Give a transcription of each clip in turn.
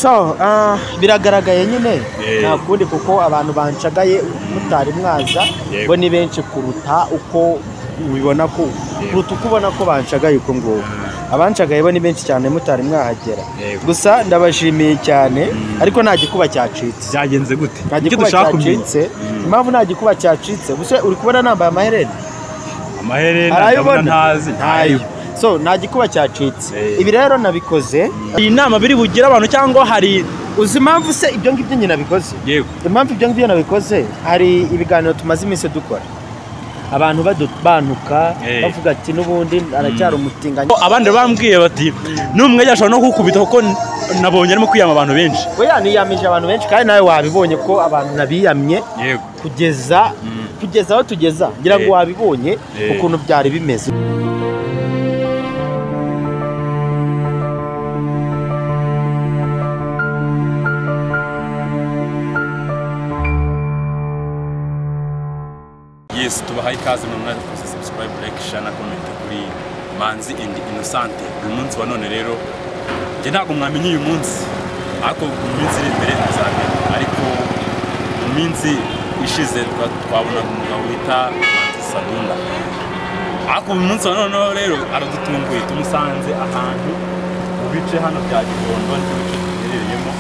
So biragaragaye nyine nta kundi kuko abantu banshagaye mutari mwaza bo ni benshi kuruta uko ubibona ko kuruta uko ubona ko banshagaye uko ngo abanshagaye bo ni benshi cyane mutari mwahagera gusa ndabashimiye cyane ariko nta gikuba cyacitse byagenze gute nta gikuba cyacitse impamvu nta gikuba cyacitse gusa uri kubona nambaye amaherena ndabona ntazi ntayo so nta gikuba cyacitse ibi rero nabikoze iyi nama biri bugira abantu cyangwa hari uzi impamvu se ibyo ngibyo nyine nabikoze yego impamvu ibyo ngibyo nabikoze hari ibiganiro tumaze iminsi dukora abantu badubanuka bavuga ati n'ubundi aracyari umutinganyi abandi bambwiye bati numwe yashobora no kukubita kuko nabonye arimo kwiyama abantu benshi oya niyamije abantu benshi kandi nawe wabibonye ko abantu nabiyamye yego kugeza aho tugeza ngira ngo wabibonye ukuntu byari bimeze Yes, tubahaye ikaze mu mwanya wo subscribe, like, share na comment kuri Manzi and Innocente. Uyu munsi wa none rero nje ntabwo mwamenye uyu munsi ariko mu minsi iri imbere muzamenya ariko mu minsi ishize twabona umugabo wita Karabye Sadunda ariko uyu munsi wa none rero aradutunguye tumusanze ahantu mu bice hano bya Rwanda n'ibirereyemo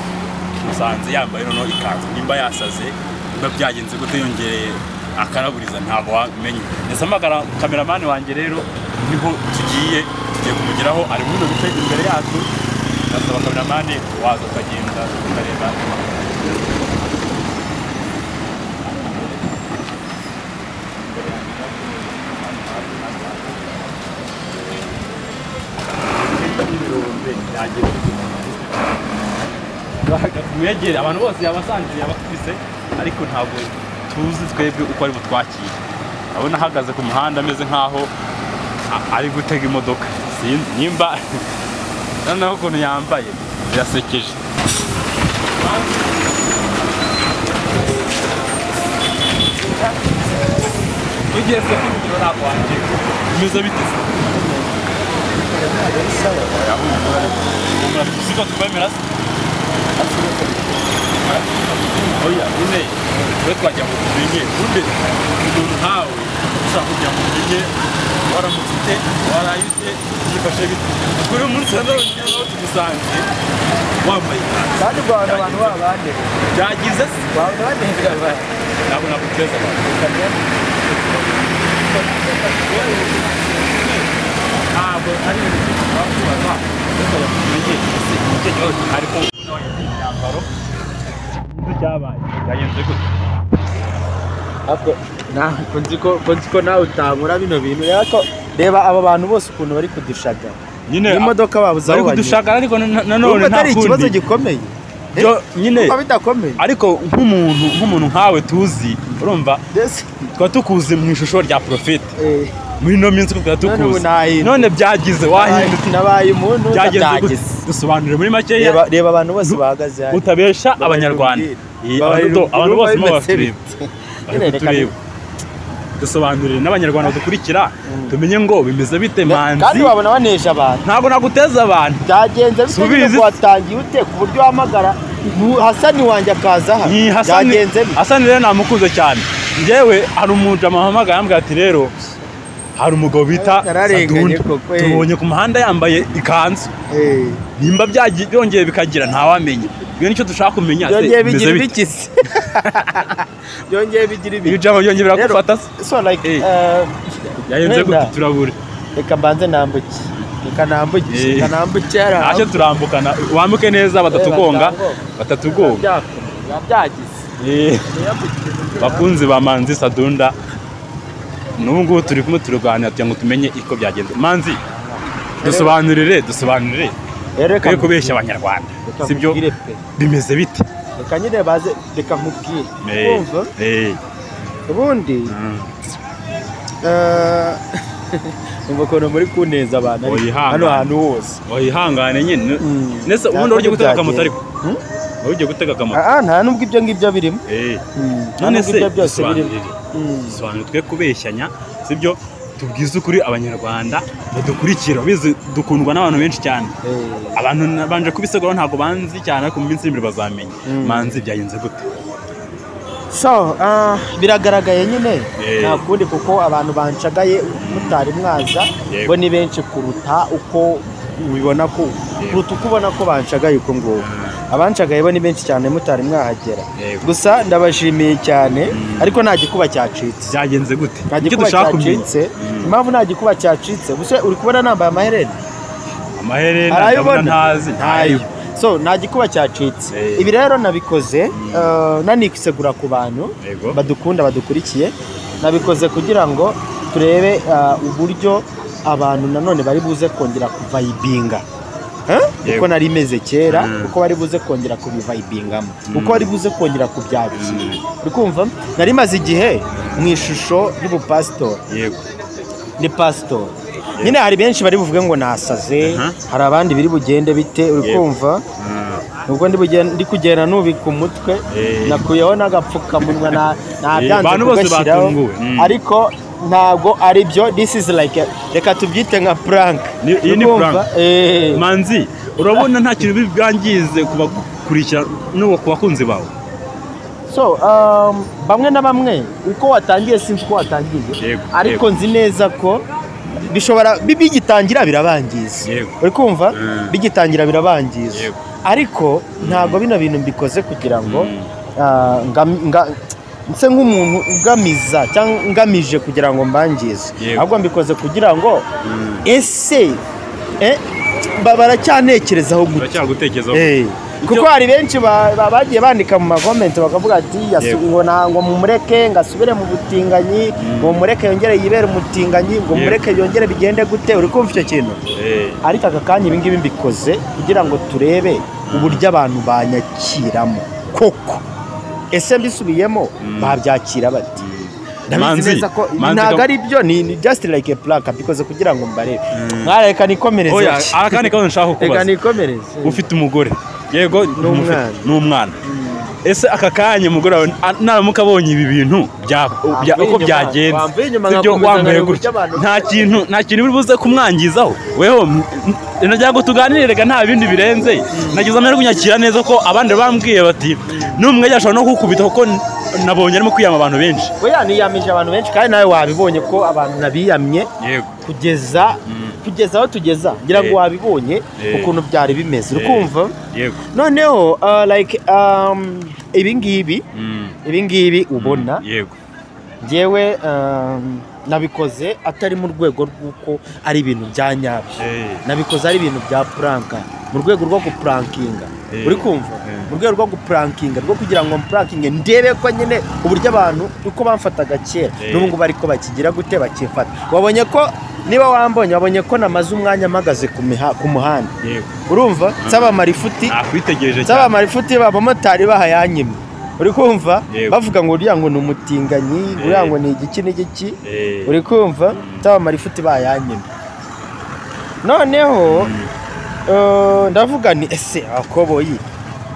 musanze yambaye noneho ikanzu nimba yasaze biba byagenze gute yongereye akaraburiza ntabwo wamenye nesamagara kameramani wanjye rero niho tugiye kumugeraho ari muri bice imbere yacu nasaba kameramani waza ukagenda ukareba mwegere abantu bose yabasangiye abakubise ariko ntabwo tuzi twebwe uko ari butwakire abona ahagaze ku muhanda ameze nkaho ari gutega imodoka sinzi nimba noneho ukuntu yambaye birasekeje ugiye se kwinjira ntabwo wangiye bimeze bite siko twemera se oya ine we twajya mu binye undi umuntu nkawe ushaka kujya mu binye waramufite warayite yifashe bite kuri umunsi wa none naho tumusanze wambaye kandi abantu babande byagize se abantu bandehera abantu ntabwo naguteza abantu ntabwo ari wakubaza ariko imyambaro cyabaye yagenze gute ako nzi ko nawe utankora bino bintu reba aba bantu bose ukuntu bari kudushaga nyine imodoka babuze bari kudushaga ariko nanone nta kundi ikibazo gikomeye nyine bidakomeye ariko nk'umuntu nkawe tuzi urumva twa tukuzi mu ishusho rya profete muri no minsi ko tukuzi none byagize wahindutse nabaye umuntu byagize dusobanurire muri make reba abantu bose bahagaze hano utabesha abanyarwanda abantu bose mo bafite dusobanurire n'abanyarwanda dukurikira tumenye ngo bimeze bite Manzi kandi babona baneje abantu ntabwo naguteza abantu byagenze bite ko watangiye ute ku buryo wahamagara Hasani wanjye akaza aha byagenze Hasani rero namukunze cyane njyewe hari umuntu amuhamagara yambwira ati rero hari umugabo bita Sadunda tubonye ku muhanda yambaye ikanzu nimba byongeye bikagira ntawamenya iyo nicyo dushaka kumenya byongeye bigira ibikisi byongeye bigira ibiki ibijambo byongeye birakufata so like yayenze gute turabure reka mbanze nambuke reka nambuke ntacyo turambukana wambuke neza batatugonga byagize bakunzi ba Manzi Sadunda n'ubu ngubu turi kumwe turaganira kugira ngo tumenye iko byagenze Manzi dusobanurire reka kubeshya abanyarwanda sibyo bimeze bite reka nyine baze reka nkubwire umva ubundi umva ko muri kuneza abantu hano hantu hose wihangane nyine nese ubundi uryo gutega akamoto ariko ugiye gutega akamoto nta nubwo ibyo ngibyo birimo none se byose birimo sobanura twe kubeshyanya sibyo tubwize ukuri abanyarwanda badukurikira bize dukundwa n'abantu benshi cyane abantu banje kubisegura ntago banzi cyane ariko mu minsi imbere bazamenya Manzi byagenze gute so biragaragaye nyine nta kundi kuko abantu bancagaye mutari mwaza bo ni benshi kuruta uko ubibona ko kuruta uko ubona ko bancagaye uko ngo abancagaye bo ni benshi cyane mutari mwahagera gusa ndabashimiye cyane ariko nta gikuba cyacitse byagenze gute nta gikuba cyacitse impamvu nta gikuba cyacitse buse uri kubona nambaye amaherena ndabona ntazi ntayo so nta gikuba cyacitse ibi rero nabikoze nanikisegura ku bantu badukunda badukurikiye nabikoze kugira ngo turebe uburyo abantu nanone bari buze kongera kuvayibinga uko nari imeze kera uko bari buze kongera kubivayibingamo uko bari buze kongera kubyakira uri kumva nari maze igihe mu ishusho y'ubupasitori ni pasitori nyine hari benshi bari buvuge ngo nasaze hari abandi biri bugende bite uri kumva ubwo ndi kugenda nubika umutwe nakuyeho n'agapfukamunwa nabyanze kugashyiraho ariko ntabwo ari byo this is like reka tubyite nka prank iyi ni prank Manzi urabona nta kintu byangize kubakurikira no kubakunzi bawe so bamwe na bamwe uko watangiye sinzi uko watangiye ariko nzi neza ko bishobora bigitangira birabangiza uri kumva bigitangira birabangiza ariko ntabwo bino bintu mbikoze kugira ngo nse nk'umuntu ugamiza cyangwa ngamije kugira ngo mbangize ahubwo mbikoze kugira ngo ese baracyanekerezaho gute kuko hari benshi bagiye bandika mu makomenti bakavuga ati ngo mumureke ngasubire mu butinganyi ngo mumureke yongere yibere umutinganyi ngo mumureke yongere bigende gute uri kumva icyo kintu ariko aka kanya ibi ngibi mbikoze kugira ngo turebe uburyo abantu banyakiramo koko ese mbisubiyemo babyakira bati ndabizi neza ko ntabwo ari byo ni just like a plaka bikoze kugira ngo mbarebe mwareka nikomereze oya akandi kazo nshaka kubaza reka nikomereze ufite umugore yego n'umwana ese aka kanya umugore wawe naramuka abonye ibi bintu uko byagenze ibyo wambaye gutya nta kintu biri buze kumwangizaho weho nagira ngo tuganire rega nta bindi birenze nagize amahirwe kunyakira neza ko abandi bambwiye bati n'umwe yashobora no kukubita kuko nabonye arimo kwiyama abantu benshi oya niyamije abantu benshi kandi nawe wabibonye ko abantu nabiyamye kugeza aho tugeza ngira ngo wabibonye ukuntu byari bimeze ukumva noneho like ibi ngibi ubona ngewe nabikoze atari mu rwego rw'uko ari ibintu bya nyabyo nabikoze ari ibintu bya puranka mu rwego rwo guprankinga uri kumva mu rwego rwo guprankinga rwo kugira ngo mprankinge ndebe ko nyine uburyo abantu uko bamfataga kera n'ubu ngubu ariko bakigira gute bakifata wabonye ko niba wambonye wabonye ko namaze umwanya mpagaze ku muhanda urumva nsaba marifuti abamotari bahayanyimye uri kumva bavuga ngo uriya ngo ni umutinganyi uriya ngo ni igiki n'igiki uri kumva nsaba marifuti bahayanyimye noneho ndavuga ni ese abakoboyi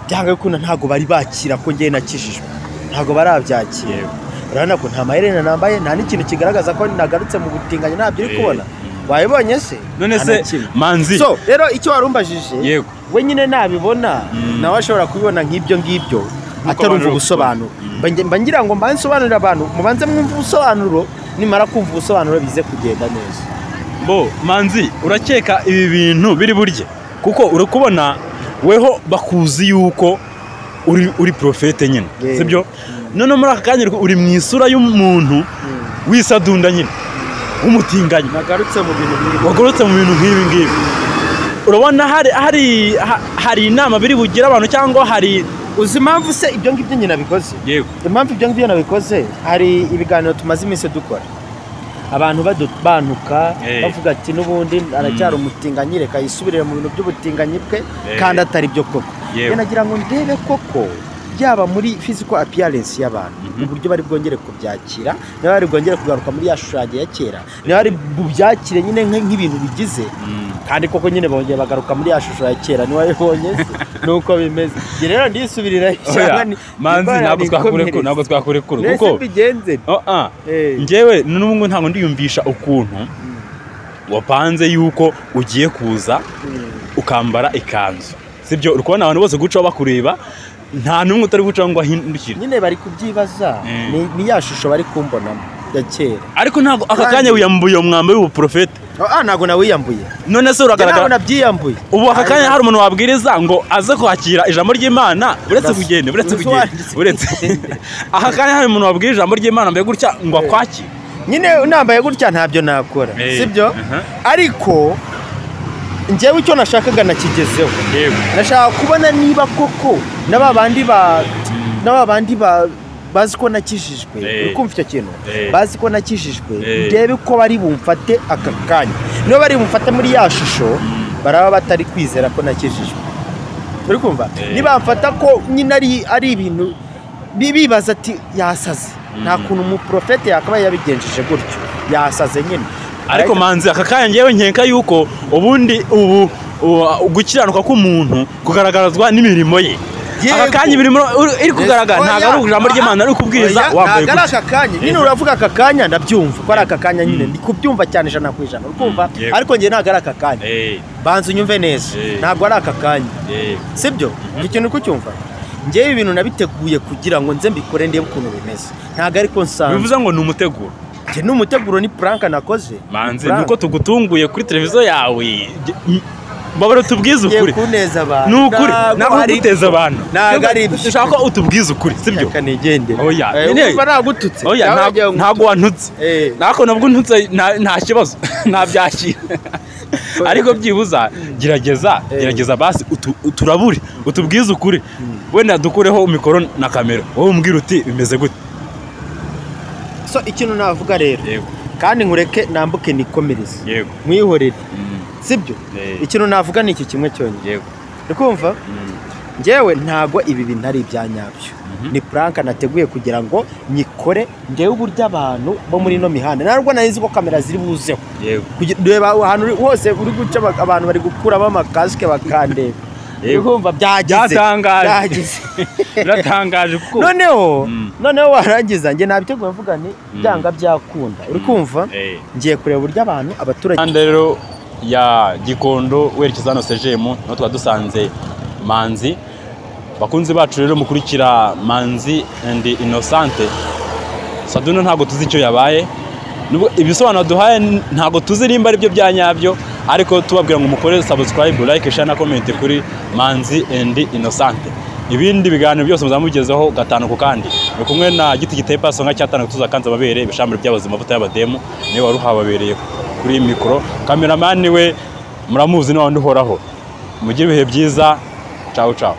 byanga ko ntago bari bakira ko ngiye nakijijwe ntago barabyakira urabona ko nta maherena nambaye nta n'ikintu kigaragaza ko nagarutse mu butinganyi ntabyo uri kubona wayibonye se none se Manzi so rero icyo warumbajije we nyine nabibona nawe ashobora kubibona nk'ibyo ngibyo atarumva ubusobanuro mba ngira ngo mbansobanurire abantu mubanze mwumva ubusobanuro nimara kumva ubusobanuro bize kugenda neza Manzi urakeka ibi bintu biri burye kuko uri kubona weho bakuzi yuko uri profete nyine sibyo none muri aka kanya uri mu isura y'umuntu wisadunda nyine umutinganyi wagarutse mu bintu nk'ibi ngibi urabona hari inama biri bugira abantu cyangwa hari uzi impamvu se ibyo ngibyo nyine nabikoze impamvu ibyo ngibyo nabikoze hari ibiganiro tumaze iminsi dukora abantu banuka bavuga ati n'ubundi aracyari umutinganyi reka yisubirire mu bintu by'ubutinganyi bwe kandi atari byo koko nagira ngo ndebe koko yaba muri physical appearance y'abantu uburyo bari bwongere kubyakira niba bari bwongere kugaruka muri ya shusho ya kera niba bari bubyakire nyine nk'ibintu bigize kandi koko nyine bongeye bagaruka muri ya shusho ya kera niba yibonye nuko bimeze rero ndisubirira cyane Manzi ntabwo twakurekura kuko bigenze njyewe n'ubu ntabwo ndiyumvisha ukuntu wapanze yuko ugiye kuza ukambara ikanzu sibyo uri kubona abantu bose gucaho bakureba nta numwe utari gucaho ngo ahindukire nyine bari kubyibaza ni ya shusho bari kumbonamo ya kera ariko ntabwo aka kanya wiyambuye umwambi w'ubuprofete ntabwo nawiyambuye none se uragaragara ntabwo nabyiyambuye ubu aka kanya hari umuntu wabwiriza ngo aze kwakira ijambo ry'Imana uretse kugenda aka kanya hari umuntu wabwiriza ijambo ry'Imana mbe gutya ngo akwakire nyine nambaye gutya ntabyo nakora sibyo ariko njyewe icyo nashakaga nakigezeho nashaka kubona niba koko n'ababandi bazi ko nakijijwe ukumva icyo kintu bazi ko nakijijwe ndebe ko bari bumfate aka kanya niba bari bumfate muri ya shusho baraba batari kwizera ko nakijijwe uri kumva niba bamfata ko nyine ari ibintu bibaza ati yasaze nta kuntu umuprofete yakaba yabigenjeje gutyo yasaze nyine ariko Manzi aka kanya ngewe nkeka yuko ubundi ubu gukiranuka k'umuntu kugaragazwa n'imirimo ye aka kanya imirimo iri kugaragara ntabwo ari ijambo ry'Imana ari kubwiriza wambaye gutya aka kanya nyine uravuga aka kanya ndabyumva ko ari aka kanya nyine ndi kubyumva cyane 100% urumva ariko ngiye ntabwo ari aka kanya banza unyumve neza ntabwo ari aka kanya sibyo ikintu kucyumva ngewe ibintu nabiteguye kugira ngo nze mbikore ndebe ukuntu bimeze ntabwo ariko nsanzwe bivuze ngo ni umuteguro ni umuteguro ni prank nakoze Manzi nuko tugutunguye kuri televiziyo yawe babara tubwize ukuri kuneza abantu nukuri nako guteza abantu dushaka ko utubwize ukuri sibyo kanigende oya uba nagututse oya ntago wantutse nako nabwo ntutse nta kibazo nabyakira ariko byibuza gerageza basi turabure utubwize ukuri wenda dukureho mikoro na kamera wowe umbwira uti bimeze gute so ikintu navuga rero kandi nkureke nambuke nikomereze yego mwihorere sibyo ikintu navuga ni iki kimwe cyonyine yego ukumva ngewe ntago ibi bintu ari ibyanyabyo ni prank nateguye kugira ngo nyikore ngewe uburyo abantu bo muri no mihanda narwo nayizi ko kamera ziri buzeho yego reba ahantu hose uri guca abantu bari gukuramo amakaske bakandeba urumva biratangaje kuko noneho warangiza nge nabiteguye mvuga ni byanga byakunda uri kumva ngiye kureba uburyo abantu abaturage rero ya Gikondo werekeza hano sejemu no twadusanze Manzi bakunzi bacu rero mukurikira Manzi and Innocente Sadunda ntago tuzi icyo yabaye nubwo ibisobanuro duhaye ntago tuzi nimba ari byo byanyabyo ariko tubabwira ngo mukore subscribe like share na comment kuri Manzi and Innocente ibindi biganiro byose muzamugezeho gatanu ku kandi ni kumwe na giti giteye paso nka cyatanu tuzakanza babere ibishambiro by'abazima mavuta y'abademu niwe wari uhababereye kuri mikoro cameraman we muramuzi n'abandi uhoraho mugire ibihe byiza ciao ciao